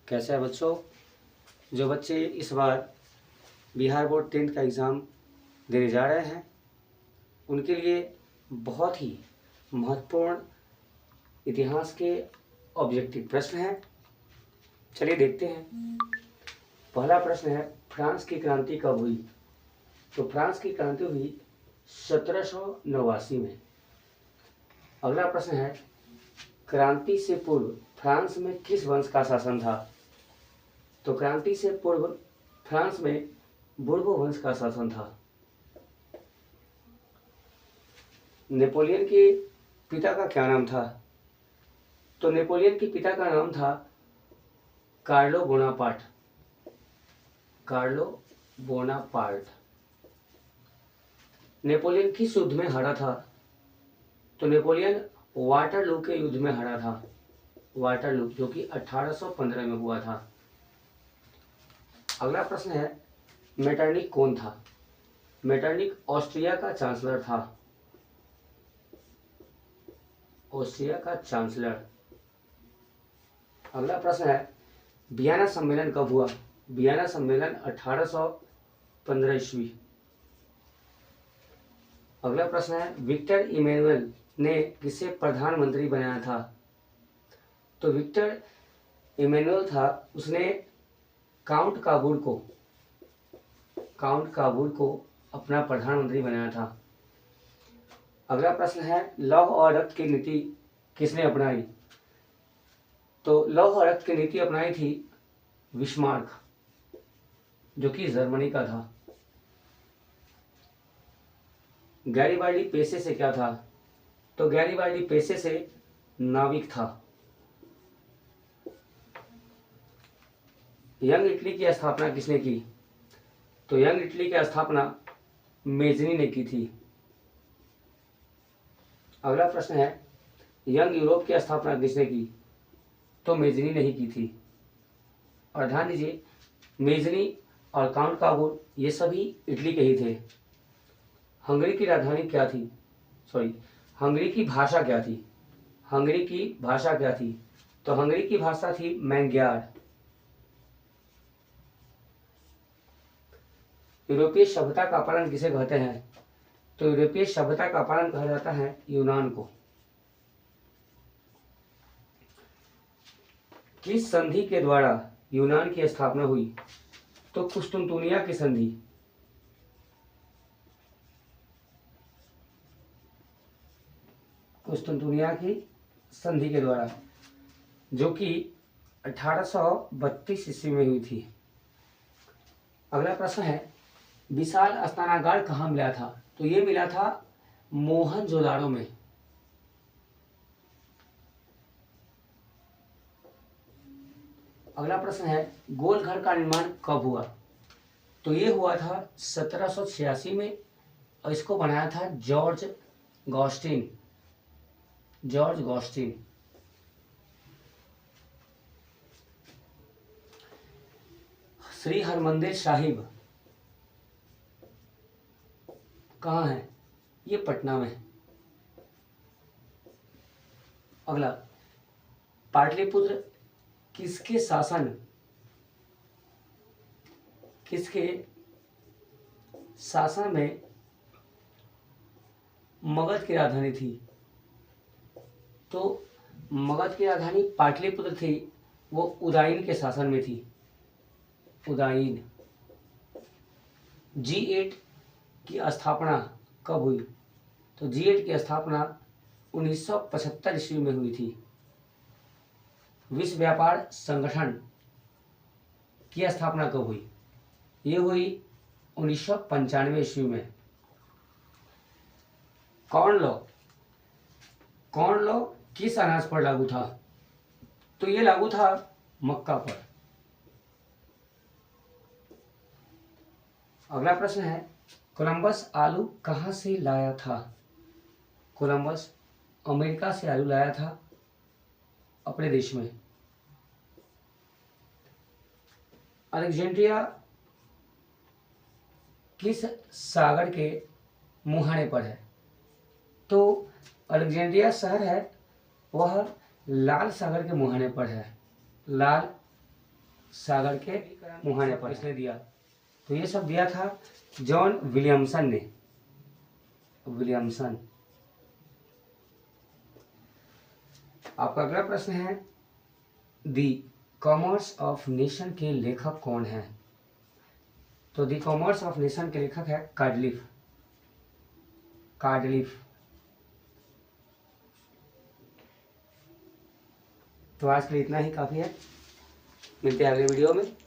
कैसे है बच्चों? जो बच्चे इस बार बिहार बोर्ड 10th का एग्ज़ाम देने जा रहे हैं उनके लिए बहुत ही महत्वपूर्ण इतिहास के ऑब्जेक्टिव प्रश्न हैं। चलिए देखते हैं। पहला प्रश्न है, फ्रांस की क्रांति कब हुई? तो फ्रांस की क्रांति हुई 1789 में। अगला प्रश्न है, क्रांति से पूर्व फ्रांस में किस वंश का शासन था? तो क्रांति से पूर्व फ्रांस में बुर्बो वंश का शासन था। नेपोलियन के पिता का क्या नाम था? तो नेपोलियन के पिता का नाम था Carlo Bonaparte. Carlo Bonaparte. Napoleon किस युद्ध में हारा था? तो नेपोलियन वाटरलू के युद्ध में हारा था। वाटरलू, जो कि 1815 में हुआ था। अगला प्रश्न है, मेटरनिक कौन था? मेटरनिक ऑस्ट्रिया का चांसलर था। ऑस्ट्रिया का चांसलर। अगला प्रश्न है, वियना सम्मेलन कब हुआ? वियना सम्मेलन 1815 ईस्वी। अगला प्रश्न है, विक्टर इमैनुअल ने किसे प्रधानमंत्री बनाया था? तो विक्टर इमैनुअल था, उसने काउंट काबूल को अपना प्रधानमंत्री बनाया था। अगला प्रश्न है, लौह और रक्त की नीति किसने अपनाई? तो लौह और रक्त की नीति अपनाई थी बिस्मार्क, जो कि जर्मनी का था। गैरिबाल्डी पेशे से क्या था? तो गैरिबाल्डी पेशे से नाविक था। यंग इटली की स्थापना किसने की? तो यंग इटली की स्थापना मेजनी ने की थी। अगला प्रश्न है, यंग यूरोप की स्थापना किसने की? तो मेजनी ने ही की थी। और ध्यान दीजिए, मेजनी और काउंट काबूल ये सभी इटली के ही थे। हंगरी की राजधानी क्या थी? हंगरी की भाषा क्या थी? हंगरी की भाषा क्या थी? तो हंगरी की भाषा थी मैंग्यार। यूरोपीय सभ्यता का अपहरण किसे कहते हैं? तो यूरोपीय सभ्यता का अपहरण कहा जाता है यूनान को। किस संधि के द्वारा यूनान की स्थापना हुई? तो कुस्तुनतुनिया की संधि। कुस्तुनतुनिया की संधि के द्वारा, जो कि 1832 ईस्वी में हुई थी। अगला प्रश्न है, विशाल स्नानागार कहाँ मिला था? तो ये मिला था मोहनजोदाड़ो में। अगला प्रश्न है, गोल घर का निर्माण कब हुआ? तो ये हुआ था 1786 में और इसको बनाया था जॉर्ज गॉस्टिन। श्री हरमंदिर साहिब कहाँ है? ये पटना में। अगला, पाटलिपुत्र किसके शासन में मगध की राजधानी थी? तो मगध की राजधानी पाटलिपुत्र थी, वो उदयन के शासन में थी। उदयन। G8 की स्थापना कब हुई? तो G8 की स्थापना 1975 ईस्वी में हुई थी। विश्व व्यापार संगठन की स्थापना कब हुई? ये हुई 1995 ईस्वी में। कॉर्न लॉ किस अनाज पर लागू था? तो ये लागू था मक्का पर। अगला प्रश्न है, कोलंबस आलू कहाँ से लाया था? कोलंबस अमेरिका से आलू लाया था अपने देश में। अलेक्जेंड्रिया किस सागर के मुहाने पर है? तो अलेक्जेंड्रिया शहर है वह लाल सागर के मुहाने पर है। लाल सागर के मुहाने पर इसने दिया। तो ये सब दिया था जॉन विलियमसन ने। विलियमसन। आपका अगला प्रश्न है, दी कॉमर्स ऑफ नेशन के लेखक कौन हैं? तो दी कॉमर्स ऑफ नेशन के लेखक है कार्डलिफ। कार्डलिफ। तो आज के लिए इतना ही काफ़ी है। मिलते हैं अगले वीडियो में।